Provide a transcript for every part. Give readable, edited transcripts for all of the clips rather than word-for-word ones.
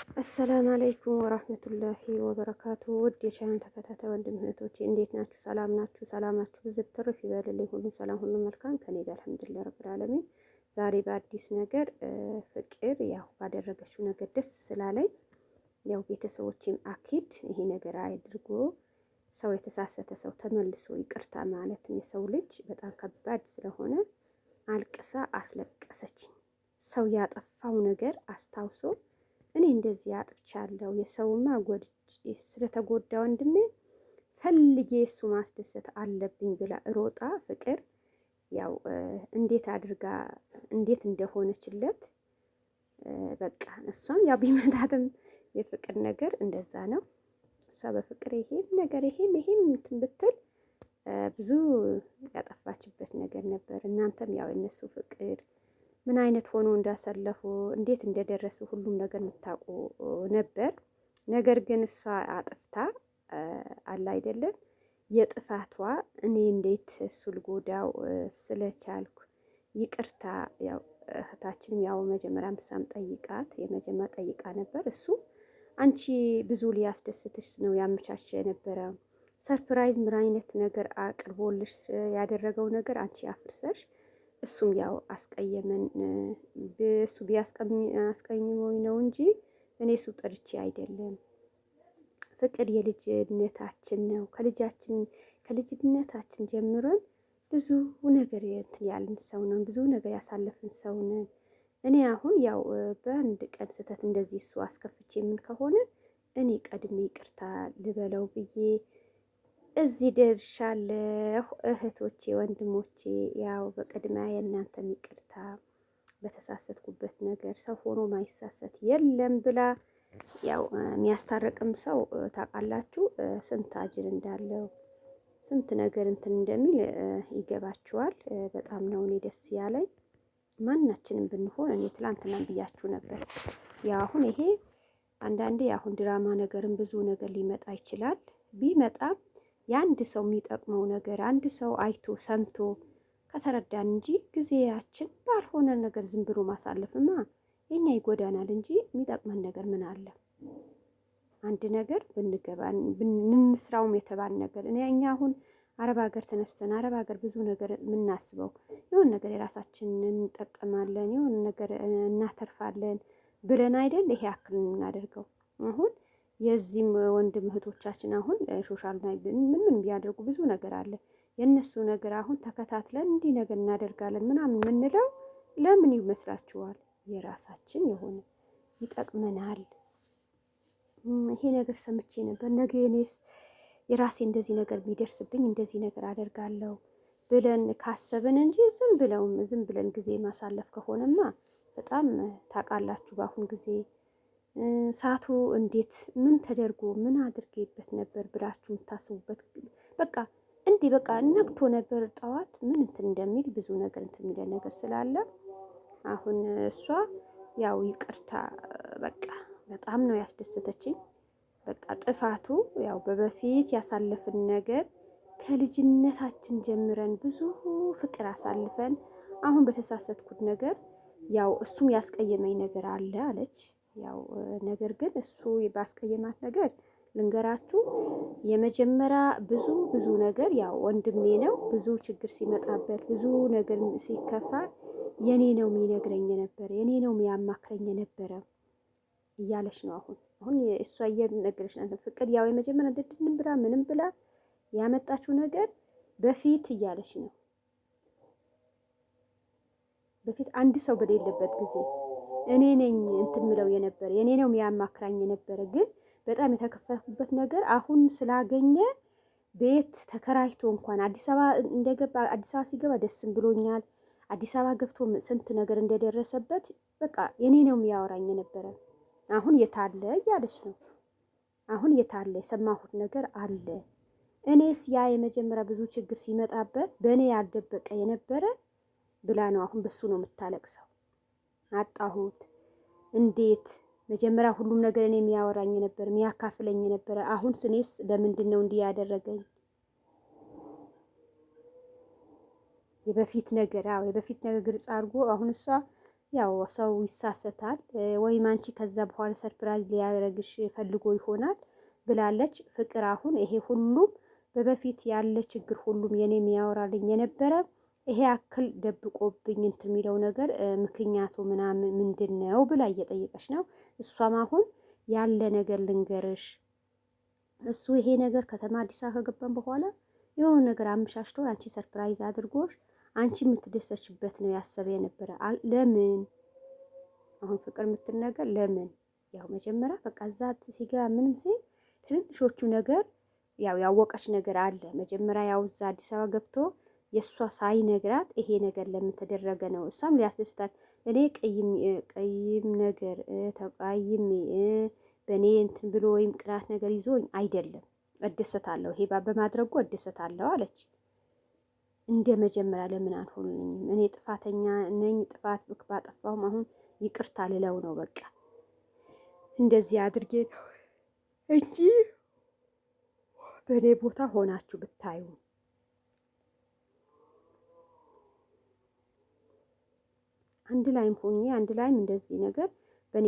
አሰላም አለይኩም ወራህመቱላሂ ወበረካቱ። ውድ የቻናል ተከታታይ ወንድም እህቶቼ እንዴት ናችሁ? ሰላም ናችሁ? ሰላማችሁ ብዝት ትርፍ ይበልልኝ። ሁሉ ሰላም፣ ሁሉ መልካም ከኔ ጋር አልሐምዱሊላህ ረብል ዓለሚን። ዛሬ በአዲስ ነገር ፍቅር ያው ባደረገችው ነገር ደስ ስላለኝ ያው ቤተሰቦችም አኪድ ይሄ ነገር አድርጎ ሰው የተሳሰተ ሰው ተመልሶ ይቅርታ ማለትም የሰው ልጅ በጣም ከባድ ስለሆነ አልቅሳ አስለቀሰችኝ። ሰው ያጠፋው ነገር አስታውሶ እኔ እንደዚህ አጥፍቻለሁ የሰውማ ስለተጎዳ ወንድሜ ፈልጌ እሱ ማስደሰት አለብኝ ብላ ሮጣ ፍቅር ያው እንዴት አድርጋ እንዴት እንደሆነችለት በቃ እሷም ያው ቢመታትም የፍቅር ነገር እንደዛ ነው። እሷ በፍቅር ይሄም ነገር ይሄም እንትን ብትል ብዙ ያጠፋችበት ነገር ነበር። እናንተም ያው የነሱ ፍቅር ምን አይነት ሆኖ እንዳሳለፉ እንዴት እንደደረሱ ሁሉም ነገር የምታውቁ ነበር። ነገር ግን እሷ አጥፍታ አለ አይደለም የጥፋቷ እኔ እንዴት እሱ ልጎዳው ስለቻልኩ ይቅርታ ያው እህታችንም ያው መጀመሪያ ምሳም ጠይቃት የመጀመሪያ ጠይቃ ነበር። እሱ አንቺ ብዙ ሊያስደስትሽ ነው ያመቻቸ የነበረ ሰርፕራይዝ ምን አይነት ነገር አቅርቦልሽ ያደረገው ነገር አንቺ አፍርሰሽ እሱም ያው አስቀየመን እሱ ቢያስቀይመኝ ነው እንጂ እኔ እሱ ጠርቼ አይደለም። ፍቅር የልጅነታችን ነው። ከልጅነታችን ጀምረን ብዙ ነገር እንትን ያልን ሰው ነን። ብዙ ነገር ያሳለፍን ሰው ነን። እኔ አሁን ያው በአንድ ቀን ስህተት እንደዚህ እሱ አስከፍቼ ምን ከሆነ እኔ ቀድሜ ይቅርታ ልበለው ብዬ እዚህ ደርሻለሁ። እህቶቼ ወንድሞቼ፣ ያው በቅድሚያ የእናንተም ይቅርታ በተሳሰትኩበት ነገር ሰው ሆኖ ማይሳሰት የለም ብላ ያው የሚያስታርቅም ሰው ታውቃላችሁ ስንት አጅር እንዳለው ስንት ነገር እንትን እንደሚል ይገባችኋል። በጣም ነው እኔ ደስ ያለኝ። ማናችንም ብንሆን እኔ ትላንትና ብያችሁ ነበር። ያው አሁን ይሄ አንዳንዴ አሁን ድራማ ነገርም ብዙ ነገር ሊመጣ ይችላል። ቢመጣም የአንድ ሰው የሚጠቅመው ነገር አንድ ሰው አይቶ ሰምቶ ከተረዳን እንጂ ጊዜያችን ባልሆነ ነገር ዝም ብሎ ማሳለፍማ የኛ ይጎዳናል እንጂ የሚጠቅመን ነገር ምን አለ? አንድ ነገር ብንገባን ብንስራውም የተባል ነገር እኛ አሁን አረብ ሀገር ተነስተን አረብ ሀገር ብዙ ነገር የምናስበው የሆነ ነገር የራሳችንን እንጠቀማለን የሆነ ነገር እናተርፋለን ብለን አይደል ይሄ ያክል የምናደርገው። አሁን የዚህም ወንድም እህቶቻችን አሁን ሶሻል ላይ ምን ቢያደርጉ ብዙ ነገር አለ። የእነሱ ነገር አሁን ተከታትለን እንዲህ ነገር እናደርጋለን ምናምን የምንለው ለምን ይመስላችኋል? የራሳችን የሆነ ይጠቅመናል። ይሄ ነገር ሰምቼ ነበር ነገ እኔስ የራሴ እንደዚህ ነገር ቢደርስብኝ እንደዚህ ነገር አደርጋለሁ ብለን ካሰብን እንጂ ዝም ብለን ጊዜ ማሳለፍ ከሆነማ በጣም ታውቃላችሁ በአሁን ጊዜ ሳቱ እንዴት ምን ተደርጎ ምን አድርጌበት ነበር ብላችሁ የምታስቡበት በቃ እንዲህ በቃ ነግቶ ነበር ጠዋት ምን እንትን እንደሚል ብዙ ነገር እንትን የሚል ነገር ስላለ አሁን እሷ ያው ይቅርታ በቃ በጣም ነው ያስደሰተችኝ። በቃ ጥፋቱ ያው በበፊት ያሳለፍን ነገር ከልጅነታችን ጀምረን ብዙ ፍቅር አሳልፈን አሁን በተሳሰትኩት ነገር ያው እሱም ያስቀየመኝ ነገር አለ አለች። ያው ነገር ግን እሱ ባስቀየማት ነገር ልንገራችሁ የመጀመሪያ ብዙ ነገር ያው ወንድሜ ነው። ብዙ ችግር ሲመጣበት ብዙ ነገር ሲከፋ የኔ ነው የሚነግረኝ ነበር የኔ ነው የሚያማክረኝ ነበረ እያለች ነው። አሁን እሷ እየነገረች ነው። ፍቅር ያው የመጀመሪያ ድድንም ብላ ምንም ብላ ያመጣችው ነገር በፊት እያለች ነው። በፊት አንድ ሰው በሌለበት ጊዜ እኔ ነኝ እንትን ምለው የነበረ የኔ ነው የሚያማክራኝ የነበረ ግን በጣም የተከፈተበት ነገር አሁን ስላገኘ ቤት ተከራይቶ እንኳን አዲስ አበባ እንደገባ አዲስ አበባ ሲገባ ደስም ብሎኛል። አዲስ አበባ ገብቶ ስንት ነገር እንደደረሰበት በቃ የኔ ነው የሚያወራኝ የነበረ አሁን የታለ እያለች ነው። አሁን የታለ የሰማሁት ነገር አለ። እኔስ ያ የመጀመሪያ ብዙ ችግር ሲመጣበት በእኔ ያልደበቀ የነበረ ብላ ነው አሁን በሱ ነው የምታለቅሰው። አጣሁት እንዴት መጀመሪያ ሁሉም ነገር እኔ የሚያወራኝ ነበር የሚያካፍለኝ ነበር። አሁን ስኔስ ለምንድን ነው እንዲህ ያደረገኝ? የበፊት ነገር የበፊት ነገር ግልጽ አድርጎ አሁን እሷ ያው ሰው ይሳሰታል፣ ወይም አንቺ ከዛ በኋላ ሰርፕራይዝ ሊያደርግሽ ፈልጎ ይሆናል ብላለች ፍቅር። አሁን ይሄ ሁሉም በበፊት ያለ ችግር ሁሉም የኔ የሚያወራልኝ የነበረ ይሄ አክል ደብቆብኝ እንትን የሚለው ነገር ምክንያቱ ምናምን ምንድን ነው ብላ እየጠየቀች ነው። እሷም አሁን ያለ ነገር ልንገርሽ፣ እሱ ይሄ ነገር ከተማ አዲስ አበባ ከገባን በኋላ የሆነ ነገር አመሻሽቶ አንቺ ሰርፕራይዝ አድርጎሽ አንቺ የምትደሰችበት ነው ያሰበ የነበረ። ለምን አሁን ፍቅር የምትነገር ለምን ያው መጀመሪያ በቃ እዛ ሲገባ ምንም ሲል ትንንሾቹ ነገር ያው ያወቀች ነገር አለ። መጀመሪያ ያው እዛ አዲስ አበባ ገብቶ የእሷ ሳይነግራት ይሄ ነገር ለምን ተደረገ ነው። እሷም ሊያስደስታል። እኔ ቀይም ነገር ተቃይሜ በእኔ እንትን ብሎ ወይም ቅናት ነገር ይዞኝ አይደለም፣ እደሰታለሁ፣ ይሄ በማድረጉ እደሰታለሁ አለች። እንደ መጀመሪያ ለምን አልሆንልኝም? እኔ ጥፋተኛ ነኝ፣ ጥፋት ባጠፋሁም አሁን ይቅርታ ልለው ነው። በቃ እንደዚህ አድርጌ ነው እንጂ በእኔ ቦታ ሆናችሁ ብታዩ አንድ ላይም ሆኜ አንድ ላይም እንደዚህ ነገር በእኔ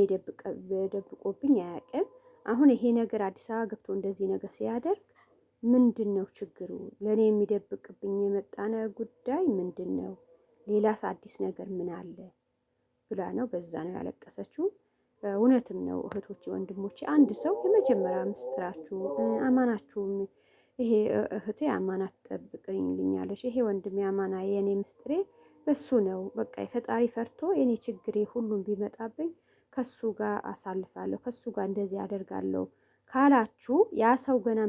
ደብቆብኝ አያውቅም። አሁን ይሄ ነገር አዲስ አበባ ገብቶ እንደዚህ ነገር ሲያደርግ ምንድን ነው ችግሩ? ለእኔ የሚደብቅብኝ የመጣነ ጉዳይ ምንድን ነው? ሌላስ አዲስ ነገር ምን አለ ብላ ነው በዛ ነው ያለቀሰችው። እውነትም ነው እህቶቼ፣ ወንድሞቼ፣ አንድ ሰው የመጀመሪያ ምስጢራችሁ አማናችሁም ይሄ እህቴ አማናት ትጠብቅልኛለች፣ ይሄ ወንድሜ አማና የእኔ ምስጢሬ በሱ ነው። በቃ የፈጣሪ ፈርቶ የኔ ችግሬ ሁሉም ቢመጣብኝ ከሱ ጋር አሳልፋለሁ፣ ከሱ ጋር እንደዚህ አደርጋለሁ ካላችሁ ያ ሰው ገና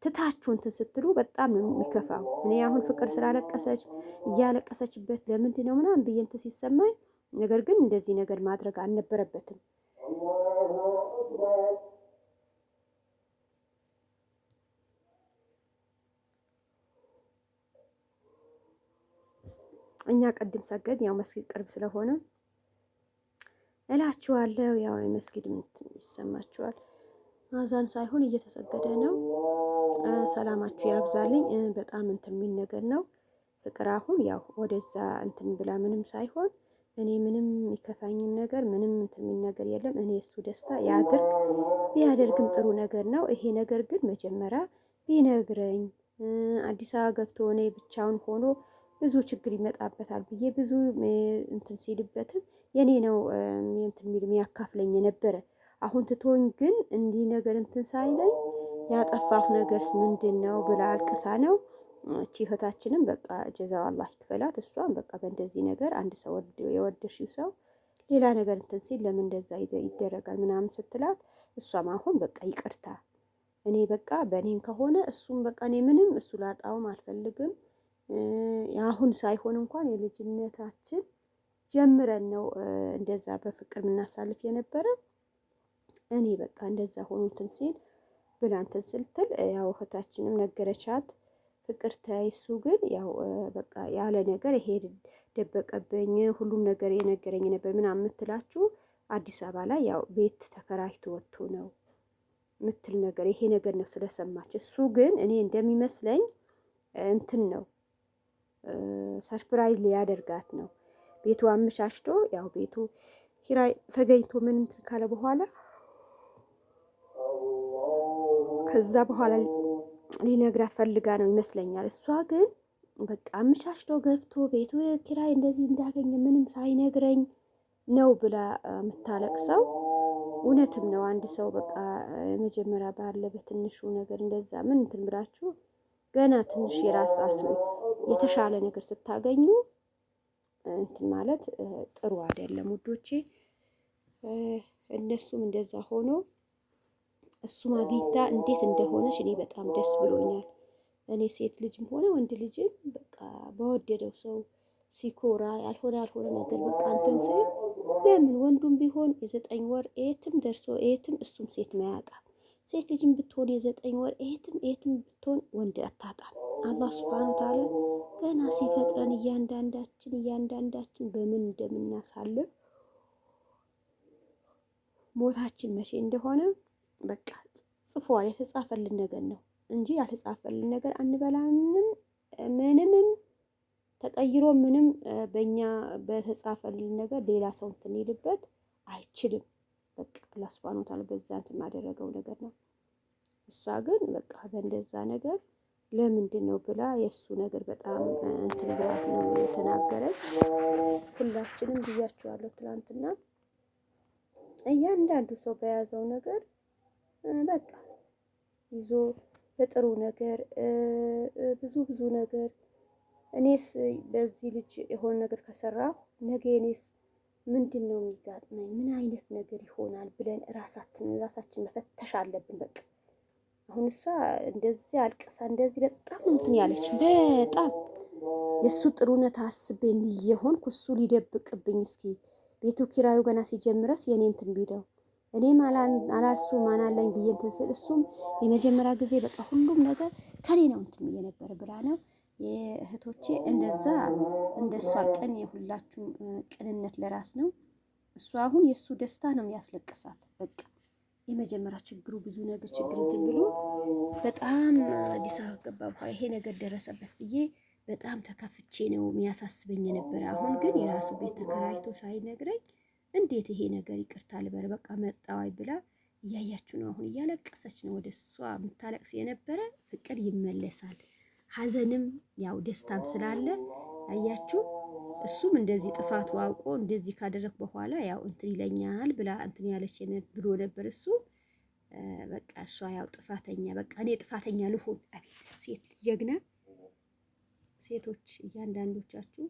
ትታችሁ እንትን ስትሉ በጣም ነው የሚከፋው። እኔ አሁን ፍቅር ስላለቀሰች እያለቀሰችበት ለምንድን ነው ምናምን ብዬ እንትን ሲሰማኝ፣ ነገር ግን እንደዚህ ነገር ማድረግ አልነበረበትም። እኛ ቅድም ሰገድ ያው መስጊድ ቅርብ ስለሆነ እላችኋለሁ። ያው የመስጊድ ይሰማችኋል። አዛን ሳይሆን እየተሰገደ ነው። ሰላማችሁ ያብዛልኝ። በጣም እንትን የሚል ነገር ነው ፍቅር። አሁን ያው ወደዛ እንትን ብላ ምንም ሳይሆን እኔ ምንም የሚከፋኝም ነገር ምንም እንትን የሚል ነገር የለም። እኔ እሱ ደስታ ያድርግ፣ ቢያደርግም ጥሩ ነገር ነው። ይሄ ነገር ግን መጀመሪያ ቢነግረኝ አዲስ አበባ ገብቶ እኔ ብቻውን ሆኖ ብዙ ችግር ይመጣበታል ብዬ ብዙ እንትን ሲልበትም የኔ ነው እንትን የሚል የሚያካፍለኝ የነበረ። አሁን ትቶኝ ግን እንዲህ ነገር እንትን ሳይለኝ ያጠፋፍ ነገርስ ምንድን ነው ብላ አልቅሳ ነው። እቺ እህታችንም በቃ ጀዛው አላህ ይክፈላት። እሷም በቃ በእንደዚህ ነገር አንድ ሰው የወደሽው ሰው ሌላ ነገር እንትን ሲል ለምን እንደዛ ይደረጋል ምናምን ስትላት፣ እሷም አሁን በቃ ይቅርታ፣ እኔ በቃ በእኔም ከሆነ እሱም በቃ እኔ ምንም እሱ ላጣውም አልፈልግም። አሁን ሳይሆን እንኳን የልጅነታችን ጀምረን ነው እንደዛ በፍቅር የምናሳልፍ የነበረ። እኔ በቃ እንደዛ ሆኖ እንትን ሲል ብላ እንትን ስትል ያው እህታችንም ነገረቻት ፍቅር ተይ፣ እሱ ግን ያው በቃ ያለ ነገር ይሄ ደበቀብኝ ሁሉም ነገር የነገረኝ ነበር ምናምን የምትላችሁ አዲስ አበባ ላይ ያው ቤት ተከራይቶ ወጥቶ ነው ምትል ነገር ይሄ ነገር ነው ስለሰማች። እሱ ግን እኔ እንደሚመስለኝ እንትን ነው ሰርፕራይዝ ሊያደርጋት ነው። ቤቱ አመቻችቶ ያው ቤቱ ኪራይ ተገኝቶ ምን እንትን ካለ በኋላ ከዛ በኋላ ሊነግራት ፈልጋ ነው ይመስለኛል። እሷ ግን በቃ አመቻችቶ ገብቶ ቤቱ ኪራይ እንደዚህ እንዳገኘ ምንም ሳይነግረኝ ነው ብላ የምታለቅሰው። እውነትም ነው። አንድ ሰው በቃ መጀመሪያ ባለ በትንሹ ነገር እንደዛ ምን እንትን ብላችሁ ገና ትንሽ የራሳችሁ የተሻለ ነገር ስታገኙ እንትን ማለት ጥሩ አይደለም ውዶቼ። እነሱም እንደዛ ሆኖ እሱም አግኝታ እንዴት እንደሆነች እኔ በጣም ደስ ብሎኛል። እኔ ሴት ልጅም ሆነ ወንድ ልጅም በቃ በወደደው ሰው ሲኮራ ያልሆነ ነገር በቃ እንትን ሲል ለምን ወንዱም ቢሆን የ9 ወር ኤትም ደርሶ ኤትም እሱም ሴት ማያጣ ሴት ልጅም ብትሆን የ9 ወር ኤትም ብትሆን ወንድ አታጣም። አላህ ሱብሃነሁ ወተዓላ ገና ሲፈጥረን እያንዳንዳችን በምን እንደምናሳልፍ ሞታችን መቼ እንደሆነ በቃ ጽፏል። የተጻፈልን ነገር ነው እንጂ ያልተጻፈልን ነገር አንበላንም ምንምም ተቀይሮ ምንም በእኛ በተጻፈልን ነገር ሌላ ሰው እንትን ይልበት አይችልም። በቃ አላህ ሱብሃነሁ ወተዓላ በዛ እንትን ማደረገው ነገር ነው። እሷ ግን በቃ በእንደዛ ነገር ለምንድን ነው ብላ የእሱ ነገር በጣም እንትን ብላት ነው የተናገረች። ሁላችንም ብያቸዋለሁ ትናንትና እያንዳንዱ ሰው በያዘው ነገር በቃ ይዞ በጥሩ ነገር ብዙ ነገር እኔስ በዚህ ልጅ የሆነ ነገር ከሰራሁ ነገ እኔስ ምንድን ነው የሚጋጥመኝ? ምን አይነት ነገር ይሆናል ብለን ራሳችን መፈተሽ አለብን። በቃ አሁን እሷ እንደዚህ አልቅሳ እንደዚህ በጣም ነው እንትን ያለች። በጣም የእሱ ጥሩነት አስቤ እንዲየሆንኩ እሱ ሊደብቅብኝ እስኪ ቤቱ ኪራዩ ገና ሲጀምረስ የኔ እንትን ቢለው እኔም አላሱ ማን አለኝ ብዬ እንትን ስል እሱም የመጀመሪያ ጊዜ በቃ ሁሉም ነገር ከኔ ነው እንትን የነበረ ብላ ነው የእህቶቼ እንደዛ እንደሷ ቅን የሁላችሁም ቅንነት ለራስ ነው። እሱ አሁን የእሱ ደስታ ነው የሚያስለቅሳት። በቃ የመጀመሪያ ችግሩ ብዙ ነገር ችግር እንትን ብሎ በጣም አዲስ አበባ ገባ በኋላ ይሄ ነገር ደረሰበት ብዬ በጣም ተከፍቼ ነው የሚያሳስበኝ የነበረ። አሁን ግን የራሱ ቤት ተከራይቶ ሳይነግረኝ እንዴት ይሄ ነገር ይቅርታ ልበል በቃ መጣዋይ ብላ እያያችሁ ነው። አሁን እያለቀሰች ነው። ወደ እሷ የምታለቅስ የነበረ ፍቅር ይመለሳል። ሀዘንም ያው ደስታም ስላለ አያችሁ። እሱም እንደዚህ ጥፋቱ አውቆ እንደዚህ ካደረግ በኋላ ያው እንትን ይለኛል ብላ እንትን ያለች ብሎ ነበር እሱ። በቃ እሷ ያው ጥፋተኛ በቃ እኔ ጥፋተኛ ልሆን። አቤት ሴት ጀግና ሴቶች እያንዳንዶቻችሁ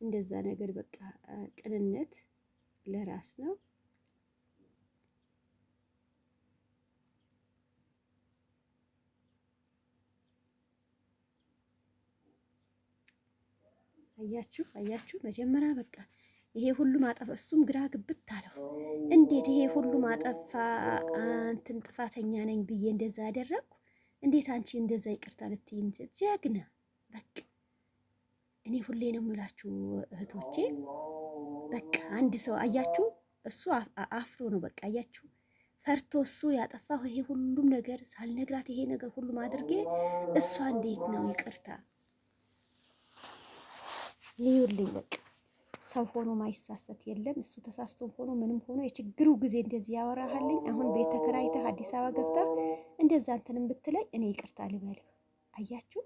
እንደዛ ነገር በቃ ቅንነት ለራስ ነው። አያችሁ መጀመሪያ በቃ ይሄ ሁሉ ማጠፋ እሱም ግራ ግብት አለው። እንዴት ይሄ ሁሉ ማጠፋ እንትን ጥፋተኛ ነኝ ብዬ እንደዛ ያደረግኩ እንዴት አንቺ እንደዛ ይቅርታ ልትይኝ? ጀግና በቃ እኔ ሁሌ ነው የምላችሁ እህቶቼ። በቃ አንድ ሰው አያችሁ እሱ አፍሮ ነው በቃ አያችሁ ፈርቶ እሱ ያጠፋው ይሄ ሁሉም ነገር ሳልነግራት ይሄ ነገር ሁሉም አድርጌ እሷ እንዴት ነው ይቅርታ ይዩልኝ። በቃ ሰው ሆኖ ማይሳሰት የለም። እሱ ተሳስቶም ሆኖ ምንም ሆኖ የችግሩ ጊዜ እንደዚህ ያወራሃልኝ። አሁን ቤት ተከራይተህ አዲስ አበባ ገብታ እንደዛ እንትንም ብትለኝ እኔ ይቅርታ ልበልህ። አያችሁ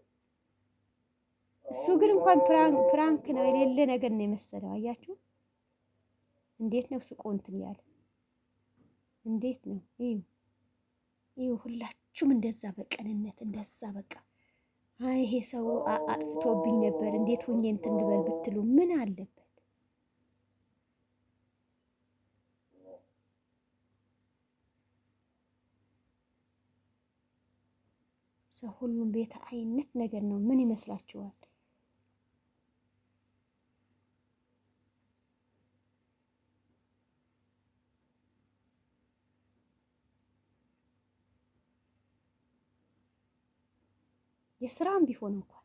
እሱ ግን እንኳን ፕራንክ ነው የሌለ ነገር ነው የመሰለው። አያችሁ እንዴት ነው ስቆ እንትን ያለ እንዴት ነው እዩ ሁላችሁም እንደዛ በቀንነት እንደዛ በቃ አይ ይሄ ሰው አጥፍቶብኝ ነበር እንዴት ሆኜ እንትን ልበል ብትሉ ምን አለበት? ሰው ሁሉም ቤት አይነት ነገር ነው። ምን ይመስላችኋል? የስራም ቢሆን እንኳን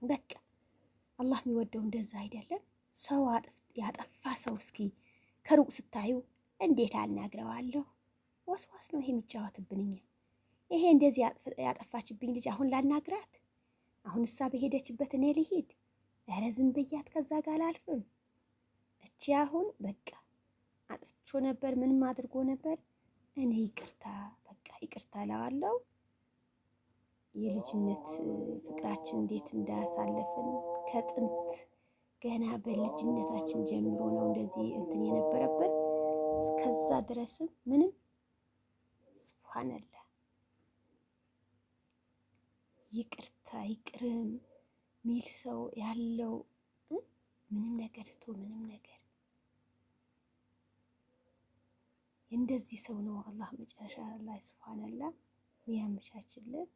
በቃ አላህ የሚወደው እንደዛ አይደለም። ሰው ያጠፋ ሰው እስኪ ከሩቅ ስታዩ እንዴት አልናግረዋለሁ? ወስዋስ ነው ይሄ የሚጫወትብንኛ። ይሄ እንደዚህ ያጠፋችብኝ ልጅ አሁን ላናግራት? አሁን እሳ በሄደችበት እኔ ልሂድ? ኧረ ዝም ብያት ከዛ ጋር አላልፍም። እቺ አሁን በቃ አጥፍቶ ነበር ምንም አድርጎ ነበር። እኔ ይቅርታ በቃ ይቅርታ እለዋለሁ። የልጅነት ፍቅራችን እንዴት እንዳያሳለፍን ከጥንት ገና በልጅነታችን ጀምሮ ነው እንደዚህ እንትን የነበረበት እስከዛ ድረስም ምንም ሱብሃንአላህ ይቅርታ ይቅርም ሚል ሰው ያለው ምንም ነገር ምንም ነገር እንደዚህ ሰው ነው አላህ መጨረሻ ላይ ሱብሃንአላህ ሚያመቻችለት።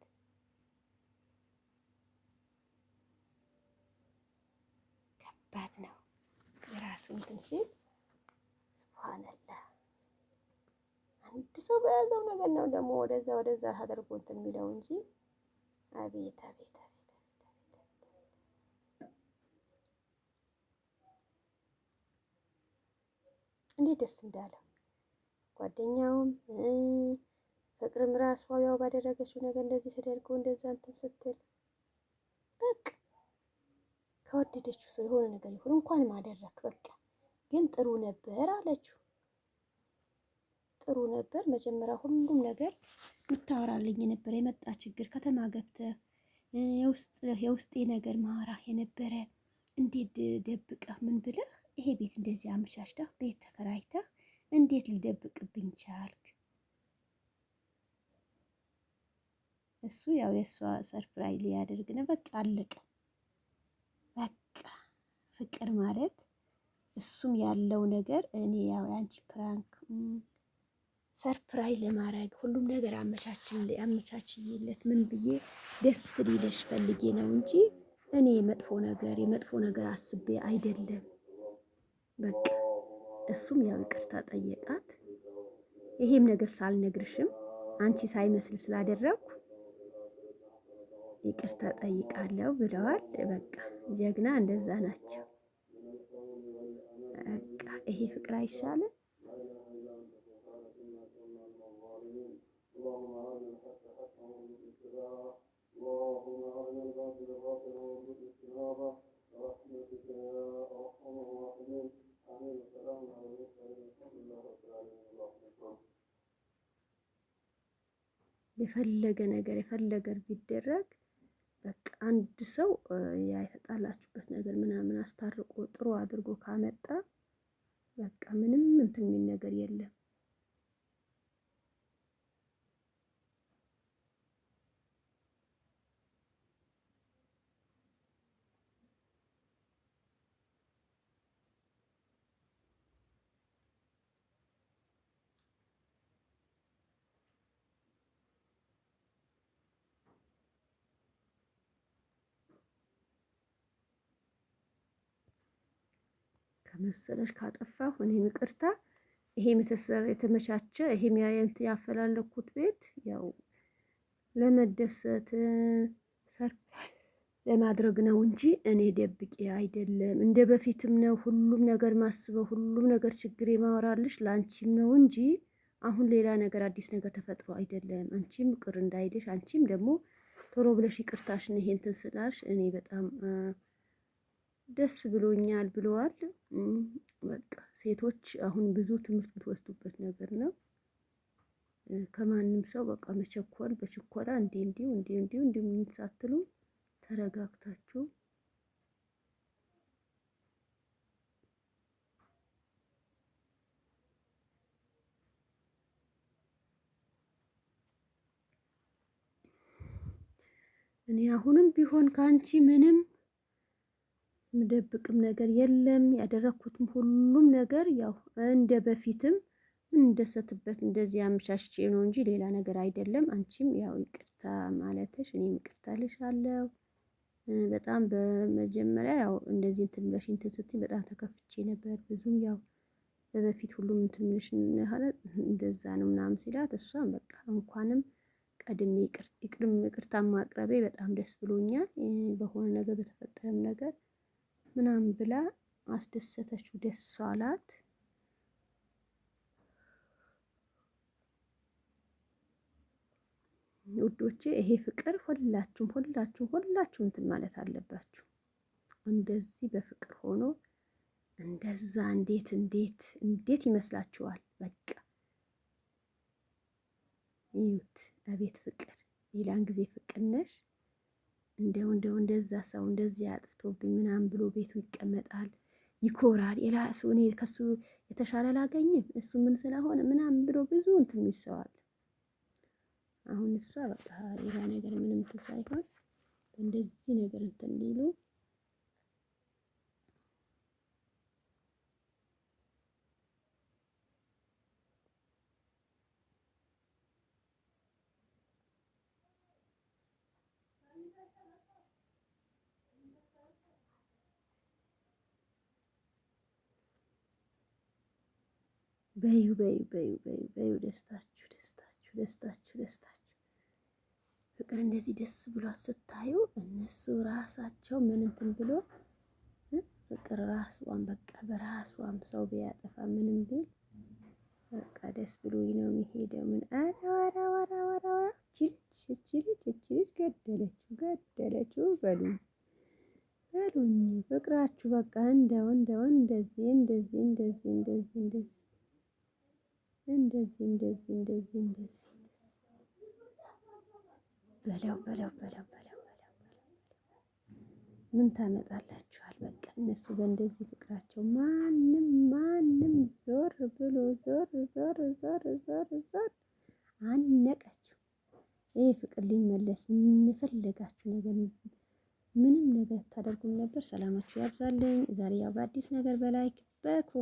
ከባድ ነው የራሱ እንትን ሲል ሱብሃንአላህ። አንድ ሰው በያዘው ነገር ነው ደግሞ ወደዛ ታደርጎ እንትን የሚለው እንጂ አቤት አቤት አቤት እንዴት ደስ እንዳለው ጓደኛውም ፍቅርም ራሷ ያው ባደረገችው ነገር እንደዚህ ተደርጎ እንደዛ እንትን ስትል በቃ ከወደደችው ሰው የሆነ ነገር ይሁን እንኳንም አደረክ በቃ ግን ጥሩ ነበር አለችው። ጥሩ ነበር መጀመሪያ ሁሉም ነገር ምታወራልኝ የነበረ የመጣ ችግር ከተማ ገብተህ የውስጤ ነገር ማወራህ የነበረ እንዴት ደብቀህ ምን ብለህ ይሄ ቤት እንደዚህ አመቻችተህ ቤት ተከራይተህ እንዴት ልደብቅብኝ ቻልክ? እሱ ያው የእሷ ሰርፕራይዝ ሊያደርግ ነው። በቃ አለቀ። በቃ ፍቅር ማለት እሱም ያለው ነገር እኔ ያው ያንቺ ፕራንክ ሰርፕራይዝ ለማድረግ ሁሉም ነገር አመቻችለት ምን ብዬ ደስ ሊለሽ ፈልጌ ነው እንጂ እኔ የመጥፎ ነገር አስቤ አይደለም። በቃ እሱም ያው ይቅርታ ጠየቃት። ይሄም ነገር ሳልነግርሽም አንቺ ሳይመስል ስላደረኩ ይቅርታ ጠይቃለሁ ብለዋል። በቃ ጀግና እንደዛ ናቸው። በቃ ይሄ ፍቅር አይሻልም? የፈለገ ነገር ቢደረግ በቃ አንድ ሰው የተጣላችሁበት ነገር ምናምን አስታርቆ ጥሩ አድርጎ ካመጣ በቃ ምንም እንትን የሚል ነገር የለም። ከመሰለሽ ካጠፋሁ እኔም ይቅርታ። ይሄም የተመቻቸ ይሄም ያፈላለኩት ቤት ያው ለመደሰት ሰርፕራይዝ ለማድረግ ነው እንጂ እኔ ደብቄ አይደለም። እንደ በፊትም ነው ሁሉም ነገር ማስበው ሁሉም ነገር ችግር የማወራልሽ ላንቺም ነው እንጂ አሁን ሌላ ነገር አዲስ ነገር ተፈጥሮ አይደለም። አንቺም ቅር እንዳይልሽ አንቺም ደግሞ ቶሎ ብለሽ ይቅርታሽን ይሄን እንትን ስላልሽ እኔ በጣም ደስ ብሎኛል ብለዋል። በቃ ሴቶች አሁን ብዙ ትምህርት የምትወስዱበት ነገር ነው። ከማንም ሰው በቃ መቸኮል በችኮላ እንዲሁ ሳትሉ ተረጋግታችሁ እኔ አሁንም ቢሆን ካንቺ ምንም ምደብቅም ነገር የለም። ያደረኩትም ሁሉም ነገር ያው እንደ በፊትም እንደሰትበት እንደዚህ አመቻችቼ ነው እንጂ ሌላ ነገር አይደለም። አንቺም ያው ይቅርታ ማለትሽ እኔም ይቅርታ ልሻለሁ። በጣም በመጀመሪያ ያው እንደዚህ እንትን ብለሽ እንትን ስትይ በጣም ተከፍቼ ነበር። ብዙም ያው በበፊት ሁሉም እንትን ብለሽ እንደዛ ነው ምናምን ሲላት እሷም በቃ እንኳንም ቀድሜ ይቅርታ ማቅረቤ በጣም ደስ ብሎኛል። በሆነ ነገር በተፈጠረም ነገር ምናምን ብላ አስደሰተችው፣ ደስ አላት። ውዶቼ ይሄ ፍቅር ሁላችሁም እንትን ማለት አለባችሁ። እንደዚህ በፍቅር ሆኖ እንደዛ እንዴት ይመስላችኋል? በቃ ይዩት። አቤት ፍቅር! ሌላን ጊዜ ፍቅር ነሽ እንደው እንደዛ ሰው እንደዚህ አጥፍቶብኝ ምናምን ብሎ ቤቱ ይቀመጣል፣ ይኮራል። የራሱ እኔ ከሱ የተሻለ አላገኝም እሱ ምን ስለሆነ ምናምን ብሎ ብዙ እንትን ይሰዋል። አሁን እሷ በቃ ሌላ ነገር ምንም እንትን ሳይሆን እንደዚህ ነገር እንትን ሊሉ በዩ ደስታችሁ ፍቅር እንደዚህ ደስ ብሏት ስታዩ እነሱ ራሳቸው ምን እንትን ብሎ ፍቅር ራስዋን በቃ በራስዋም ሰው ቢያጠፋ ምንም ቢል በቃ ደስ ብሎኝ ነው የሚሄደው። ምን አራ እቺ ልጅ ገደለችው በሉ በሉኝ ፍቅራችሁ በቃ እንደው እንደዚህ እንደዚህ እንደዚህ እንደዚህ እንደዚህ እንደዚህ እንደዚህ እንደዚህ እንደዚህ በለው በለው በለው በለው በለው ምን ታመጣላችኋል? በቃ እነሱ በእንደዚህ ፍቅራቸው ማንም ዞር ብሎ ዞር ዞር ዞር ዞር ዞር አነቃችሁ። ይሄ ፍቅር ሊመለስ የፈለጋችሁ ነገር ምንም ነገር ታደርጉም ነበር። ሰላማችሁ ያብዛልኝ። ዛሬ ያው በአዲስ ነገር በላይክ በኮሜንት